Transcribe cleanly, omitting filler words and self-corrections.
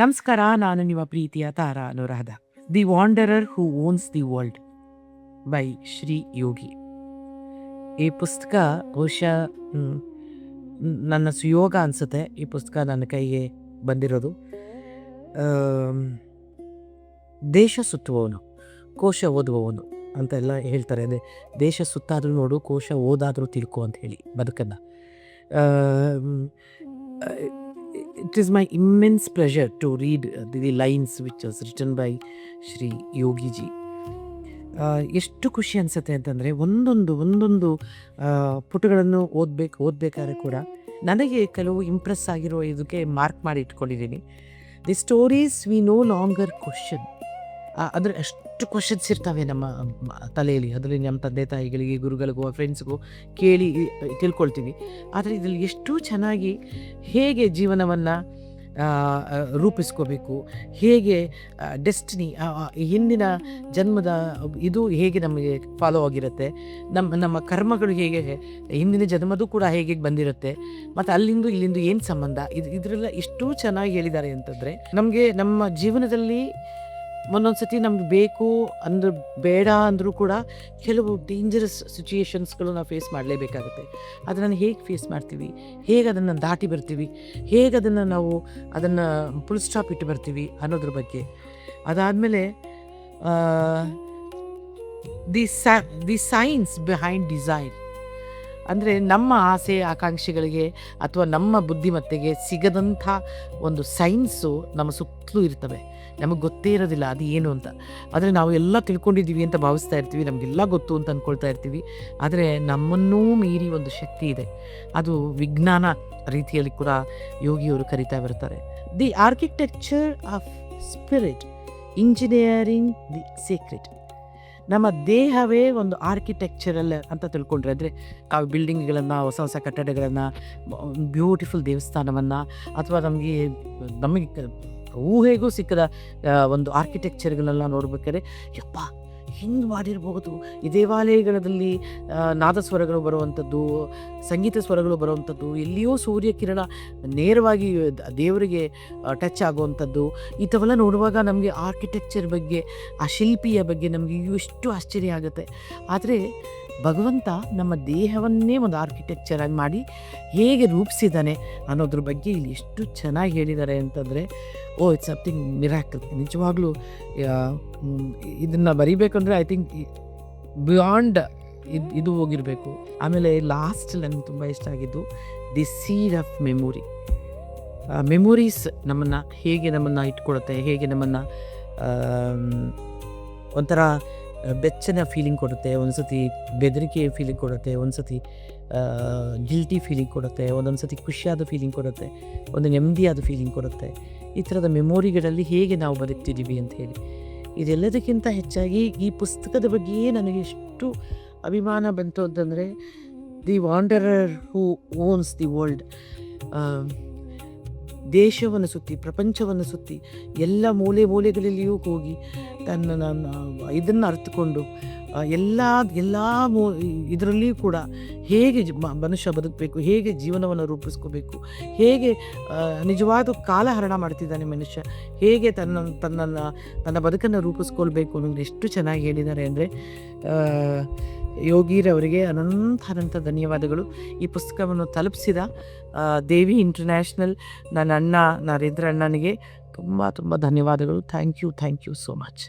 ನಮಸ್ಕಾರ, ನಾನು ನಿಮ್ಮ ಪ್ರೀತಿಯ Tara Anuradha. The wanderer who owns the world by Shri Yogi. ಈ ಪುಸ್ತಕ ಬಹುಶಃ ನನ್ನ ಸುಯೋಗ ಅನಿಸುತ್ತೆ. ಈ ಪುಸ್ತಕ ನನ್ನ ಕೈಗೆ ಬಂದಿರೋದು. ದೇಶ ಸುತ್ತುವವನು ಕೋಶ ಓದುವವನು ಅಂತೆಲ್ಲ ಹೇಳ್ತಾರೆ. ಅದೇ ದೇಶ ಸುತ್ತಾದರೂ ನೋಡು, ಕೋಶ ಓದಾದರೂ ತಿಳ್ಕೊ ಅಂತ ಹೇಳಿ ಬದುಕನ್ನು. It is my immense pleasure to read the lines which was written by Shri Yogi G. ಎಷ್ಟು ಖುಷಿ ಅನಿಸುತ್ತೆ ಅಂತಂದರೆ ಒಂದೊಂದು ಪುಟಗಳನ್ನು ಓದಬೇಕಾದ್ರೆ ಕೂಡ ನನಗೆ ಕೆಲವು ಇಂಪ್ರೆಸ್ ಆಗಿರೋ ಇದಕ್ಕೆ ಮಾರ್ಕ್ ಮಾಡಿ ಇಟ್ಕೊಂಡಿದ್ದೀನಿ. The stories we know longer question. ಅಂದರೆ ಅಷ್ಟು ಕ್ವಶನ್ಸ್ ಇರ್ತವೆ ನಮ್ಮ ತಲೆಯಲ್ಲಿ. ಅದರಲ್ಲಿ ನಮ್ಮ ತಂದೆ ತಾಯಿಗಳಿಗೆ, ಗುರುಗಳಿಗೂ, ಫ್ರೆಂಡ್ಸ್ಗೂ ಕೇಳಿ ತಿಳ್ಕೊಳ್ತೀವಿ. ಆದರೆ ಇದರಲ್ಲಿ ಎಷ್ಟು ಚೆನ್ನಾಗಿ ಹೇಗೆ ಜೀವನವನ್ನು ರೂಪಿಸ್ಕೋಬೇಕು, ಹೇಗೆ ಡೆಸ್ಟಿನಿ, ಹಿಂದಿನ ಜನ್ಮದ ಇದು ಹೇಗೆ ನಮಗೆ ಫಾಲೋ ಆಗಿರುತ್ತೆ, ನಮ್ಮ ಕರ್ಮಗಳು ಹೇಗೆ ಹಿಂದಿನ ಜನ್ಮದು ಕೂಡ ಹೇಗೆ ಬಂದಿರುತ್ತೆ, ಮತ್ತು ಅಲ್ಲಿಂದು ಇಲ್ಲಿಂದು ಏನು ಸಂಬಂಧ, ಇದರೆಲ್ಲ ಎಷ್ಟು ಚೆನ್ನಾಗಿ ಹೇಳಿದ್ದಾರೆ ಅಂತಂದರೆ ನಮಗೆ ನಮ್ಮ ಜೀವನದಲ್ಲಿ ಒಂದೊಂದು ಸತಿ ನಮ್ಗೆ ಬೇಕು ಅಂದ್ರೆ ಬೇಡ ಅಂದರೂ ಕೂಡ ಕೆಲವು ಡೇಂಜರಸ್ ಸಿಚುಯೇಷನ್ಸ್ಗಳು ನಾವು ಫೇಸ್ ಮಾಡಲೇಬೇಕಾಗುತ್ತೆ. ಅದನ್ನು ಹೇಗೆ ಫೇಸ್ ಮಾಡ್ತೀವಿ, ಹೇಗೆ ಅದನ್ನು ದಾಟಿ ಬರ್ತೀವಿ, ಹೇಗೆ ನಾವು ಅದನ್ನು ಫುಲ್ ಸ್ಟಾಪ್ ಇಟ್ಟು ಬರ್ತೀವಿ ಅನ್ನೋದ್ರ ಬಗ್ಗೆ. ಅದಾದಮೇಲೆ ದಿ ಸೈನ್ಸ್ ಬಿಹೈಂಡ್ ಡಿಸೈರ್. ಅಂದರೆ ನಮ್ಮ ಆಸೆ ಆಕಾಂಕ್ಷೆಗಳಿಗೆ ಅಥವಾ ನಮ್ಮ ಬುದ್ಧಿಮತ್ತೆಗೆ ಸಿಗದಂಥ ಒಂದು ಸೈನ್ಸು ನಮ್ಮ ಸುತ್ತಲೂ ಇರ್ತವೆ. ನಮಗೆ ಗೊತ್ತೇ ಇರೋದಿಲ್ಲ ಅದು ಏನು ಅಂತ. ಆದರೆ ನಾವು ಎಲ್ಲ ತಿಳ್ಕೊಂಡಿದ್ದೀವಿ ಅಂತ ಭಾವಿಸ್ತಾ ಇರ್ತೀವಿ, ನಮಗೆಲ್ಲ ಗೊತ್ತು ಅಂತ ಅಂದ್ಕೊಳ್ತಾ ಇರ್ತೀವಿ. ಆದರೆ ನಮ್ಮನ್ನೂ ಮೀರಿ ಒಂದು ಶಕ್ತಿ ಇದೆ. ಅದು ವಿಜ್ಞಾನ ರೀತಿಯಲ್ಲಿ ಕೂಡ ಯೋಗಿಯವರು ಕರಿತಾ ಬರ್ತಾರೆ. The architecture of spirit, engineering the secret. ನಮ್ಮ ದೇಹವೇ ಒಂದು ಆರ್ಕಿಟೆಕ್ಚರಲ್ ಅಂತ ತಿಳ್ಕೊಂಡ್ರೆ, ಅಂದರೆ ನಾವು ಬಿಲ್ಡಿಂಗ್ಗಳನ್ನು, ಹೊಸ ಹೊಸ ಕಟ್ಟಡಗಳನ್ನು, ಬ್ಯೂಟಿಫುಲ್ ದೇವಸ್ಥಾನವನ್ನು, ಅಥವಾ ನಮಗೆ ಊಹೆಗೂ ಸಿಕ್ಕದ ಒಂದು ಆರ್ಕಿಟೆಕ್ಚರ್ಗಳನ್ನೆಲ್ಲ ನೋಡ್ಬೇಕಾದ್ರೆ ಯಪ್ಪ ಹಿಂಗೆ ಮಾಡಿರ್ಬೋದು. ಈ ದೇವಾಲಯಗಳಲ್ಲಿ ನಾದಸ್ವರಗಳು ಬರುವಂಥದ್ದು, ಸಂಗೀತ ಸ್ವರಗಳು ಬರುವಂಥದ್ದು, ಎಲ್ಲಿಯೋ ಸೂರ್ಯಕಿರಣ ನೇರವಾಗಿ ದೇವರಿಗೆ ಟಚ್ ಆಗುವಂಥದ್ದು, ಇಂಥವೆಲ್ಲ ನೋಡುವಾಗ ನಮಗೆ ಆರ್ಕಿಟೆಕ್ಚರ್ ಬಗ್ಗೆ, ಆ ಶಿಲ್ಪಿಯ ಬಗ್ಗೆ ನಮಗೆ ಎಷ್ಟು ಆಶ್ಚರ್ಯ ಆಗುತ್ತೆ. ಆದರೆ ಭಗವಂತ ನಮ್ಮ ದೇಹವನ್ನೇ ಒಂದು ಆರ್ಕಿಟೆಕ್ಚರ್ ಆಗಿ ಮಾಡಿ ಹೇಗೆ ರೂಪಿಸಿದ್ದಾನೆ ಅನ್ನೋದ್ರ ಬಗ್ಗೆ ಇಲ್ಲಿ ಎಷ್ಟು ಚೆನ್ನಾಗಿ ಹೇಳಿದ್ದಾರೆ ಅಂತಂದರೆ, ಇಟ್ಸ್ ಸಮಥಿಂಗ್ ಮಿರಾಕಲ್. ನಿಜವಾಗ್ಲೂ ಇದನ್ನು ಬರೀಬೇಕಂದ್ರೆ ಐ ಥಿಂಕ್ ಬಿಯಾಂಡ್ ಇದು ಹೋಗಿರಬೇಕು. ಆಮೇಲೆ ಲಾಸ್ಟ್ ನನಗೆ ತುಂಬ ಇಷ್ಟ ಆಗಿದ್ದು the seed of memory. Memories ನಮ್ಮನ್ನು ಇಟ್ಕೊಡುತ್ತೆ, ಹೇಗೆ ನಮ್ಮನ್ನು ಒಂಥರ ಬೆಚ್ಚನ ಫೀಲಿಂಗ್ ಕೊಡುತ್ತೆ, ಒಂದು ಸತಿ ಬೆದರಿಕೆ ಫೀಲಿಂಗ್ ಕೊಡುತ್ತೆ, ಒಂದು ಸತಿ ಗಿಲ್ಟಿ ಫೀಲಿಂಗ್ ಕೊಡುತ್ತೆ, ಒಂದೊಂದು ಸತಿ ಖುಷಿಯಾದ ಫೀಲಿಂಗ್ ಕೊಡುತ್ತೆ, ಒಂದು ನೆಮ್ಮದಿಯಾದ ಫೀಲಿಂಗ್ ಕೊಡುತ್ತೆ. ಈ ಥರದ ಮೆಮೊರಿಗಳಲ್ಲಿ ಹೇಗೆ ನಾವು ಬದುಕ್ತಿದ್ದೀವಿ ಅಂತ ಹೇಳಿ. ಇದೆಲ್ಲದಕ್ಕಿಂತ ಹೆಚ್ಚಾಗಿ ಈ ಪುಸ್ತಕದ ಬಗ್ಗೆಯೇ ನನಗೆ ಎಷ್ಟು ಅಭಿಮಾನ ಬಂತು ಅಂತಂದರೆ, the wanderer who owns the world. ದೇಶವನ್ನು ಸುತ್ತಿ, ಪ್ರಪಂಚವನ್ನು ಸುತ್ತಿ, ಎಲ್ಲ ಮೂಲೆಗಳಲ್ಲಿಯೂ ಹೋಗಿ ಇದನ್ನು ಅರ್ಥಕೊಂಡು ಎಲ್ಲ ಇದರಲ್ಲಿಯೂ ಕೂಡ ಹೇಗೆ ಮನುಷ್ಯ ಬದುಕಬೇಕು, ಹೇಗೆ ಜೀವನವನ್ನು ರೂಪಿಸ್ಕೋಬೇಕು, ಹೇಗೆ ನಿಜವಾದ ಕಾಲಹರಣ ಮಾಡ್ತಿದ್ದಾನೆ ಮನುಷ್ಯ, ಹೇಗೆ ತನ್ನ ಬದುಕನ್ನು ರೂಪಿಸ್ಕೊಳ್ಬೇಕು ಅನ್ನೋದು ಎಷ್ಟು ಚೆನ್ನಾಗಿ ಹೇಳಿದ್ದಾರೆ ಅಂದರೆ, ಯೋಗಿರವರಿಗೆ ಅನಂತ ಧನ್ಯವಾದಗಳು. ಈ ಪುಸ್ತಕವನ್ನು ತಲುಪಿಸಿದ ದೇವಿ ಇಂಟರ್ನ್ಯಾಷನಲ್ ನನ್ನ ಅಣ್ಣ ನರೇಂದ್ರ ಅಣ್ಣನಿಗೆ ತುಂಬ ಧನ್ಯವಾದಗಳು. Thank you so much.